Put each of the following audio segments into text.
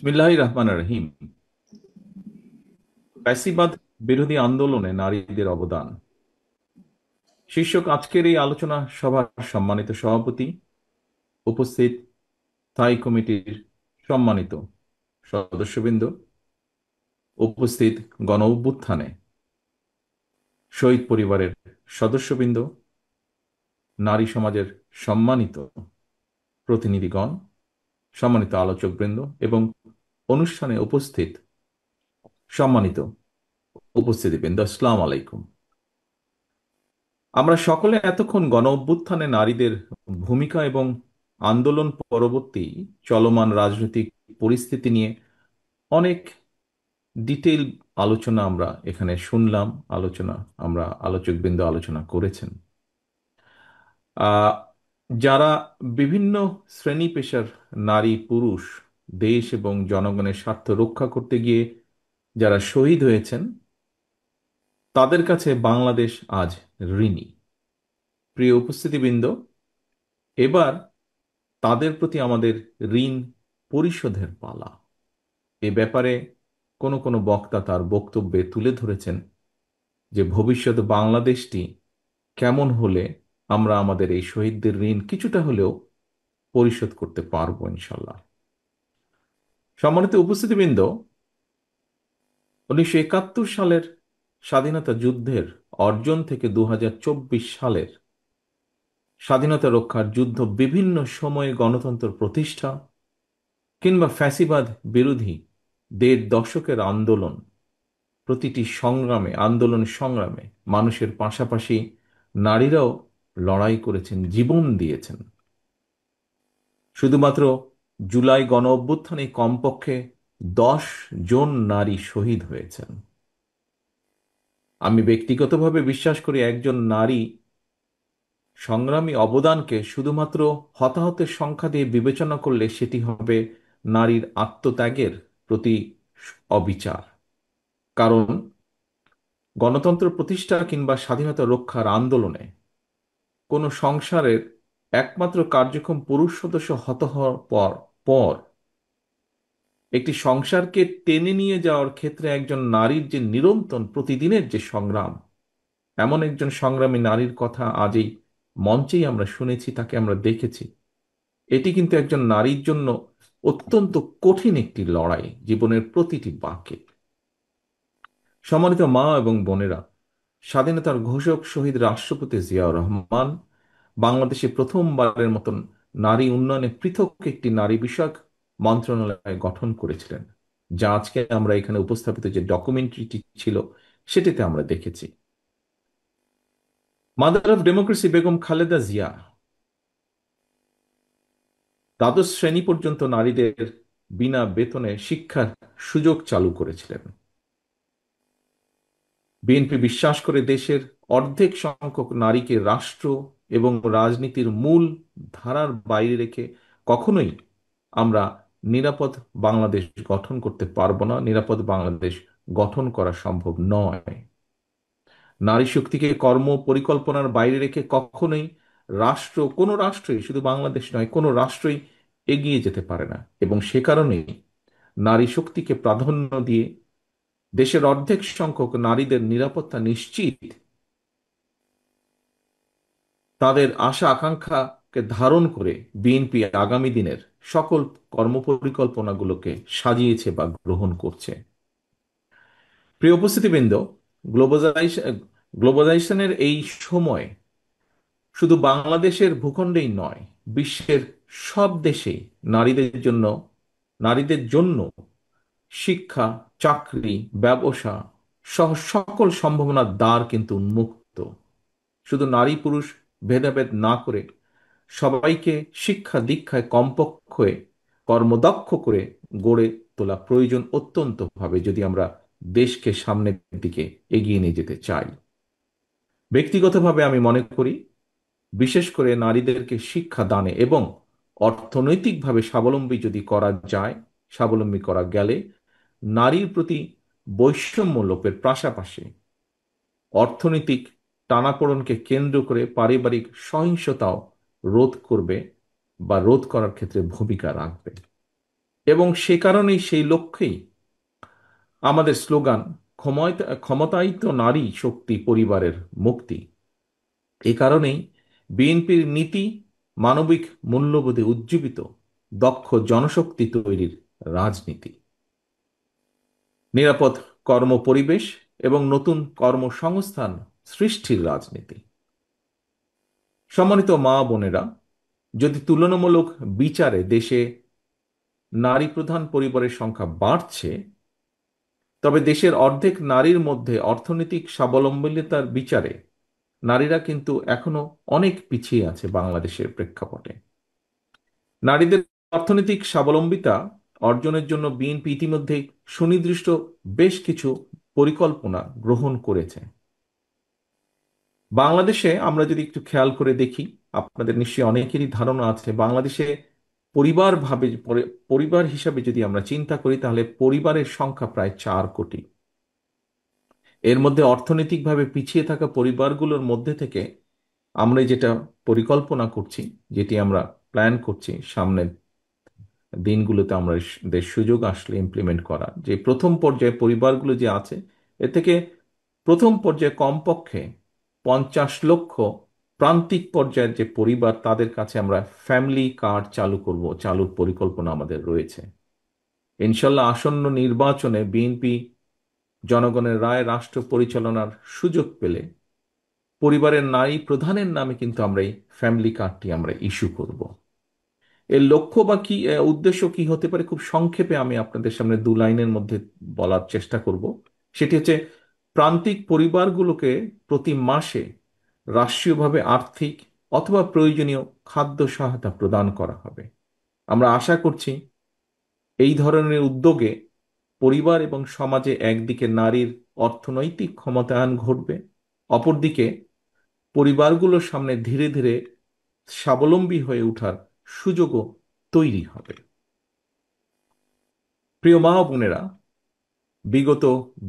বিসমিল্লাহির রহমানির রহিম। ফ্যাসিবাদ বিরোধী আন্দোলনে নারীদের অবদান শীর্ষক আজকের এই আলোচনা সভার সম্মানিত সভাপতি, উপস্থিত স্থায়ী কমিটির সম্মানিত সদস্যবৃন্দ, উপস্থিত গণ অভ্যুত্থানে শহীদ পরিবারের সদস্যবৃন্দ, নারী সমাজের সম্মানিত প্রতিনিধিগণ, সম্মানিত আলোচকবৃন্দ এবং অনুষ্ঠানে উপস্থিত সম্মানিত উপস্থিতিবৃন্দ, আসসালামু আলাইকুম। আমরা সকলে এতক্ষণ গণ অভ্যুত্থানে নারীদের ভূমিকা এবং আন্দোলন পরবর্তী চলমান রাজনৈতিক পরিস্থিতি নিয়ে অনেক ডিটেইল আলোচনা আমরা এখানে শুনলাম। আমরা আলোচকবৃন্দ আলোচনা করেছেন। আহ যারা বিভিন্ন শ্রেণী পেশার নারী পুরুষ দেশ এবং জনগণের স্বার্থ রক্ষা করতে গিয়ে যারা শহীদ হয়েছেন, তাদের কাছে বাংলাদেশ আজ ঋণী। প্রিয় উপস্থিতিবৃন্দ, এবার তাদের প্রতি আমাদের ঋণ পরিশোধের পালা। এ ব্যাপারে কোনো কোনো বক্তা তার বক্তব্যে তুলে ধরেছেন যে ভবিষ্যৎ বাংলাদেশটি কেমন হলে আমরা আমাদের এই শহীদদের ঋণ কিছুটা হলেও পরিশোধ করতে পারবো ইনশাল্লাহ। সম্মানিত উপস্থিতিবৃন্দ, 1971 সালের স্বাধীনতা যুদ্ধের অর্জন থেকে 2024 সালের স্বাধীনতা রক্ষার যুদ্ধ, বিভিন্ন সময়ে গণতন্ত্র প্রতিষ্ঠা কিংবা ফ্যাসিবাদ বিরোধী 1.5 দশকের আন্দোলন, প্রতিটি আন্দোলন সংগ্রামে মানুষের পাশাপাশি নারীরাও লড়াই করেছেন, জীবন দিয়েছেন। শুধুমাত্র জুলাই গণ অভ্যুত্থানে কমপক্ষে 10 জন নারী শহীদ হয়েছেন। আমি ব্যক্তিগতভাবে বিশ্বাস করি, একজন নারী সংগ্রামী অবদানকে শুধুমাত্র হতাহতের সংখ্যা দিয়ে বিবেচনা করলে সেটি হবে নারীর আত্মত্যাগের প্রতি অবিচার। কারণ গণতন্ত্র প্রতিষ্ঠা কিংবা স্বাধীনতা রক্ষার আন্দোলনে কোনো সংসারের একমাত্র কার্যক্ষম পুরুষ সদস্য হত হওয়ার পর পর একটি সংসারকে টেনে নিয়ে যাওয়ার ক্ষেত্রে একজন নারীর যে নিরন্তর প্রতিদিনের যে সংগ্রাম, এমন একজন সংগ্রামী নারীর কথা আজ এই মঞ্চেই আমরা শুনেছি, তাকে আমরা দেখেছি। এটি কিন্তু একজন নারীর জন্য অত্যন্ত কঠিন একটি লড়াই, জীবনের প্রতিটি বাঁকে। সম্মানিত মা এবং বোনেরা, স্বাধীনতার ঘোষক শহীদ রাষ্ট্রপতি জিয়াউর রহমান বাংলাদেশে প্রথমবারের মতন নারী উন্নয়নে পৃথক একটি নারী বিষয়ক মন্ত্রণালয় গঠন করেছিলেন, যা আজকে আমরা এখানে উপস্থাপিত যে ডকুমেন্টারিটি ছিল সেটিতে আমরা দেখেছি। Mother of democracy Begum Khaleda Zia দ্বাদশ শ্রেণী পর্যন্ত নারীদের বিনা বেতনে শিক্ষার সুযোগ চালু করেছিলেন। বিএনপি বিশ্বাস করে দেশের অর্ধেক সংখ্যক নারীকে রাষ্ট্র এবং রাজনীতির মূল ধারার বাইরে রেখে কখনোই আমরা নিরাপদ বাংলাদেশ গঠন করতে পারবো না, নিরাপদ বাংলাদেশ গঠন করা সম্ভব নয়। নারী শক্তিকে কর্ম পরিকল্পনার বাইরে রেখে কখনোই কোনো রাষ্ট্রই, শুধু বাংলাদেশ নয়, কোনো রাষ্ট্রই এগিয়ে যেতে পারে না। এবং সে কারণেই নারী শক্তিকে প্রাধান্য দিয়ে দেশের অর্ধেক সংখ্যক নারীদের নিরাপত্তা নিশ্চিত, তাদের আশা আকাঙ্ক্ষাকে ধারণ করে বিএনপি আগামী দিনের সকল কর্মপরিকল্পনাগুলোকে সাজিয়েছে বা গ্রহণ করছে। প্রিয় উপস্থিতিবৃন্দ, গ্লোবালাইজেশন গ্লোবালাইজেশনের এই সময় শুধু বাংলাদেশের ভূখণ্ডেই নয়, বিশ্বের সব দেশেই নারীদের জন্য শিক্ষা, চাকরি, ব্যবসা সহ সকল সম্ভাবনার দ্বার কিন্তু উন্মুক্ত। শুধু নারী পুরুষ ভেদাভেদ না করে সবাইকে শিক্ষা দীক্ষায় কমপক্ষে কর্মদক্ষ করে গড়ে তোলা প্রয়োজন অত্যন্ত ভাবে, যদি আমরা দেশকে সামনের দিকে এগিয়ে নিয়ে যেতে চাই। ব্যক্তিগতভাবে আমি মনে করি, বিশেষ করে নারীদেরকে শিক্ষা দানে এবং অর্থনৈতিকভাবে স্বাবলম্বী যদি করা যায়, স্বাবলম্বী করা গেলে নারীর প্রতি বৈষম্য লোপের পাশাপাশি অর্থনৈতিক টানাপোড়েনকে কেন্দ্র করে পারিবারিক সহিংসতাও রোধ করবে বা রোধ করার ক্ষেত্রে ভূমিকা রাখবে। এবং সে কারণেই, সেই লক্ষ্যেই আমাদের স্লোগান, ক্ষমতায়িত নারী শক্তি, পরিবারের মুক্তি। এই কারণেই বিএনপির নীতি মানবিক মূল্যবোধে উজ্জীবিত দক্ষ জনশক্তি তৈরির রাজনীতি, নিরাপদ কর্মপরিবেশ এবং নতুন কর্মসংস্থান সৃষ্টির রাজনীতি। সম্মানিত মা বোনেরা, যদি তুলনামূলক বিচারে দেশে নারী প্রধান পরিবারের সংখ্যা বাড়ছে, তবে দেশের অর্ধেক নারীর মধ্যে অর্থনৈতিক স্বাবলম্বিতার বিচারে নারীরা কিন্তু এখনো অনেক পিছিয়ে আছে বাংলাদেশের প্রেক্ষাপটে। নারীদের অর্থনৈতিক স্বাবলম্বিতা অর্জনের জন্য বিএনপি ইতিমধ্যে সুনির্দিষ্ট বেশ কিছু পরিকল্পনা গ্রহণ করেছে। বাংলাদেশে আমরা যদি একটু খেয়াল করে দেখি, আপনাদের নিশ্চয়ই অনেকেরই ধারণা আছে, বাংলাদেশে পরিবার হিসাবে যদি আমরা চিন্তা করি, তাহলে পরিবারের সংখ্যা প্রায় 4 কোটি। এর মধ্যে অর্থনৈতিকভাবে পিছিয়ে থাকা পরিবারগুলোর মধ্যে থেকে আমরা যেটা পরিকল্পনা করছি, যেটি আমরা প্ল্যান করছি সামনের দিনগুলোতে আমরা দের সুযোগ আসলে ইমপ্লিমেন্ট করা, যে প্রথম পর্যায়ে পরিবারগুলো যে আছে, এ থেকে প্রথম পর্যায়ে কমপক্ষে 50 লক্ষ প্রান্তিক পর্যায়ের যে পরিবার, তাদের কাছে আমরা ফ্যামিলি কার্ড চালুর পরিকল্পনা আমাদের রয়েছে। ইনশাল্লাহ আসন্ন নির্বাচনে বিএনপি জনগণের রায় রাষ্ট্র পরিচালনার সুযোগ পেলে পরিবারের নারী প্রধানের নামে কিন্তু আমরা এই ফ্যামিলি কার্ডটি আমরা ইস্যু করব। এর লক্ষ্য বা কি, উদ্দেশ্য কি হতে পারে, খুব সংক্ষেপে আমি আপনাদের সামনে 2 লাইনের মধ্যে বলার চেষ্টা করব। সেটি হচ্ছে, প্রান্তিক পরিবারগুলোকে প্রতি মাসে রাষ্ট্রীয়ভাবে আর্থিক অথবা প্রয়োজনীয় খাদ্য সহায়তা প্রদান করা হবে। আমরা আশা করছি এই ধরনের উদ্যোগে পরিবার এবং সমাজে একদিকে নারীর অর্থনৈতিক ক্ষমতায়ন ঘটবে, অপরদিকে পরিবারগুলোর সামনে ধীরে ধীরে স্বাবলম্বী হয়ে ওঠার সুযোগও তৈরি হবে। প্রিয় মা ও বোনেরা, বিগত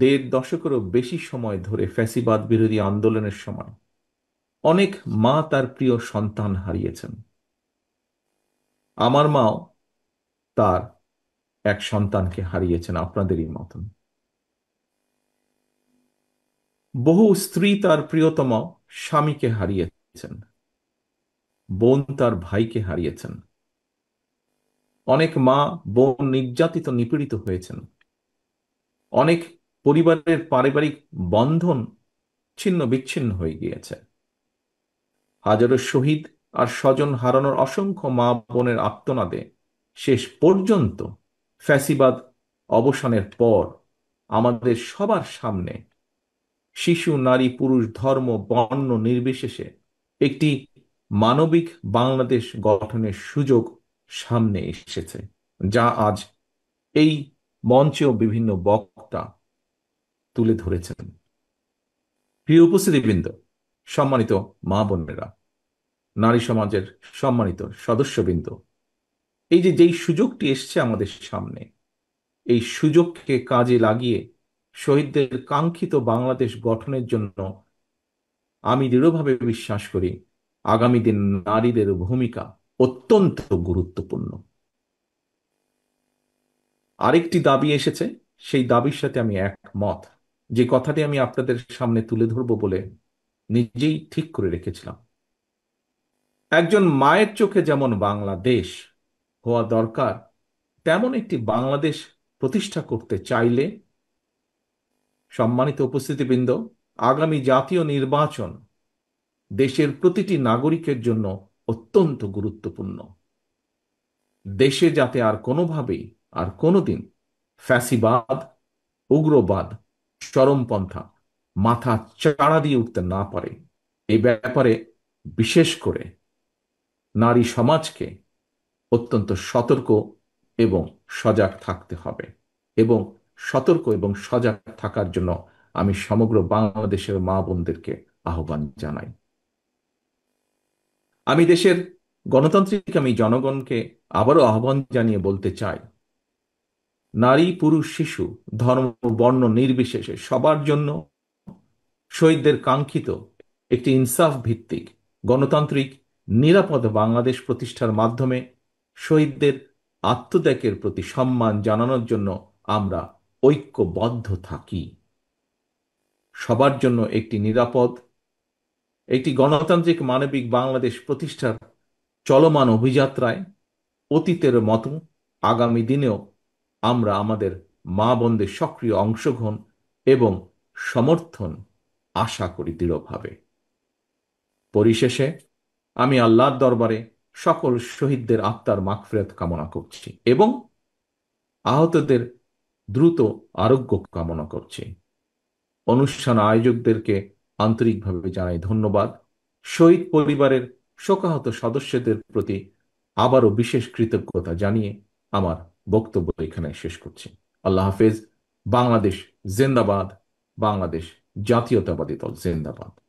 1.5 দশকেরও বেশি সময় ধরে ফ্যাসিবাদ বিরোধী আন্দোলনের সময় অনেক মা তার প্রিয় সন্তান হারিয়েছেন। আমার মাও তার এক সন্তানকে হারিয়েছেন আপনাদেরই মতন। বহু স্ত্রী তার প্রিয়তম স্বামীকে হারিয়েছেন, বোন তার ভাইকে হারিয়েছেন। অনেক মা বোন নির্যাতিত নিপীড়িত হয়েছেন। অনেক পরিবারের পারিবারিক বন্ধন ছিন্ন বিচ্ছিন্ন হয়ে গিয়েছে। হাজারো শহীদ আর স্বজন হারানোর অসংখ্য মা বোনের আর্তনাদে শেষ পর্যন্ত ফ্যাসিবাদ অবসানের পর আমাদের সবার সামনে শিশু, নারী, পুরুষ, ধর্ম, বর্ণ নির্বিশেষে একটি মানবিক বাংলাদেশ গঠনের সুযোগ সামনে এসেছে, যা আজ এই মঞ্চেও বিভিন্ন বক্তা তুলে ধরেছেন। প্রিয় উপস্থিতিবৃন্দ, সম্মানিত মা বোনেরা, নারী সমাজের সম্মানিত সদস্যবৃন্দ, এই যে যেই সুযোগটি এসছে আমাদের সামনে, এই সুযোগকে কাজে লাগিয়ে শহীদদের কাঙ্ক্ষিত বাংলাদেশ গঠনের জন্য আমি দৃঢ়ভাবে বিশ্বাস করি আগামী দিন নারীদের ভূমিকা অত্যন্ত গুরুত্বপূর্ণ। আরেকটি দাবি এসেছে, সেই দাবির সাথে আমি একমত, যে কথাটি আমি আপনাদের সামনে তুলে ধরব বলে নিজেই ঠিক করে রেখেছিলাম। একজন মায়ের চোখে যেমন বাংলাদেশ হওয়া দরকার, তেমন একটি বাংলাদেশ প্রতিষ্ঠা করতে চাইলে, সম্মানিত উপস্থিতিবৃন্দ, আগামী জাতীয় নির্বাচন দেশের প্রতিটি নাগরিকের জন্য অত্যন্ত গুরুত্বপূর্ণ। দেশে যাতে আর কোনোভাবেই আর কোনোদিন ফ্যাসিবাদ, উগ্রবাদ, চরমপন্থা মাথা চাড়া দিয়ে উঠতে না পারে, এই ব্যাপারে বিশেষ করে নারী সমাজকে অত্যন্ত সতর্ক এবং সজাগ থাকতে হবে। এবং সতর্ক এবং সজাগ থাকার জন্য আমি সমগ্র বাংলাদেশের মা বোনদেরকে আহ্বান জানাই। আমি দেশের গণতান্ত্রিক আমি জনগণকে আবারও আহ্বান জানিয়ে বলতে চাই, নারী, পুরুষ, শিশু, ধর্ম, বর্ণ নির্বিশেষে সবার জন্য শহীদদের কাঙ্ক্ষিত একটি ইনসাফ ভিত্তিক গণতান্ত্রিক নিরাপদ বাংলাদেশ প্রতিষ্ঠার মাধ্যমে শহীদদের আত্মত্যাগের প্রতি সম্মান জানানোর জন্য আমরা ঐক্যবদ্ধ থাকি। সবার জন্য একটি নিরাপদ, একটি গণতান্ত্রিক মানবিক বাংলাদেশ প্রতিষ্ঠার চলমান অভিযাত্রায় অতীতের মতো আগামী দিনেও আমরা আমাদের মা বোনদের সক্রিয় অংশগ্রহণ এবং সমর্থন আশা করি দৃঢ়ভাবে। পরিশেষে আমি আল্লাহর দরবারে সকল শহীদদের আত্মার মাগফিরাত কামনা করছি এবং আহতদের দ্রুত আরোগ্য কামনা করছি। অনুষ্ঠান আয়োজকদেরকে আন্তরিকভাবে জানাই ধন্যবাদ। শহীদ পরিবারের শোকাহত সদস্যদের প্রতি আবারও বিশেষ কৃতজ্ঞতা জানিয়ে আমার বক্তব্য এখানে শেষ করছি। আল্লাহ হাফেজ। বাংলাদেশ জিন্দাবাদ। বাংলাদেশ জাতীয়তাবাদী দল জিন্দাবাদ।